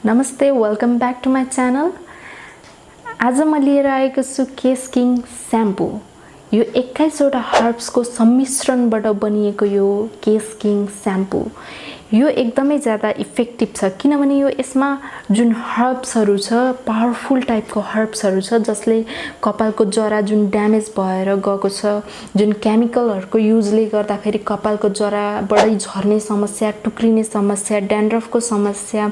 नमस्ते, welcome back to my channel. आज म लिएर आएको छु केश किङ स्याम्पू। यो 21वटा हर्ब्सको सम्मिश्रणबाट बनिएको यो केश किङ स्याम्पू यो एकदमै ज्यादा इफेक्टिभ छ, किनभने यो यसमा जुन हर्ब्सहरू छ, पावरफुल टाइपको हर्ब्सहरू छ जसले कपालको जरा जुन ड्यामेज भएर गएको छ, जुन केमिकलहरूको युजले गर्दाखेरि कपालको जरा बढी झर्ने समस्या, टुक्रिने समस्या, ड्यान्ड्रफको समस्या,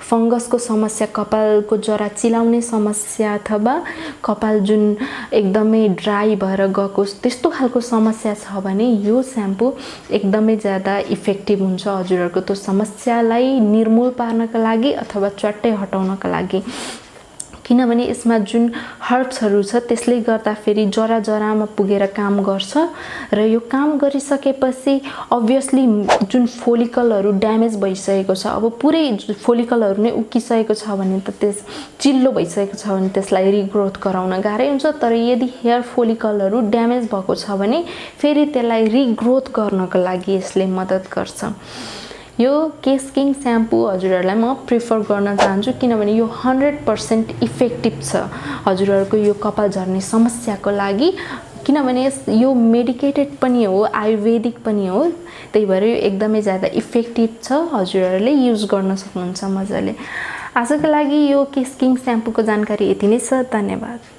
फंगसको समस्या, कपालको जरा चिलाउने समस्या अथवा कपाल जुन एकदमै ड्राई भएर गएको त्यस्तो खालको समस्या छ भने यो स्याम्पू एकदमै ज्यादा इफेक्टिभ हुन्छ हजुरहरुको त्यो समस्यालाई निर्मूल पार्नका लागि अथवा च्वाट्टै हटाउनका लागि। किनभने यसमा जुन हर्ब्सहरू छ त्यसले गर्दा फेरि जरा जरामा पुगेर काम गर्छ र यो काम गरिसकेपछि अभियसली जुन फोलिकलहरू ड्यामेज भइसकेको छ, अब पुरै फोलिकलहरू नै उकिसकेको छ भने त त्यस चिल्लो भइसकेको छ भने त्यसलाई रिग्रोथ गराउन गाह्रै हुन्छ। तर यदि हेयर फोलिकलहरू ड्यामेज भएको छ भने फेरि त्यसलाई रिग्रोथ गर्नको लागि यसले मद्दत गर्छ। यो केश किङ स्याम्पू हजुरहरुलाई म प्रिफर गर्न चाहन्छु, किनभने यो 100% इफेक्टिभ छ हजुरहरुको यो कपाल झर्ने समस्याको लागि। किनभने यो मेडिकेटेड पनि हो, आयुर्वेदिक पनि हो, त्यही भएर यो एकदमै ज्यादा इफेक्टिभ छ, हजुरहरुले युज गर्न सक्नुहुन्छ मजाले। आजको लागि यो केश किङ स्याम्पूको जानकारी यति नै छ। धन्यवाद।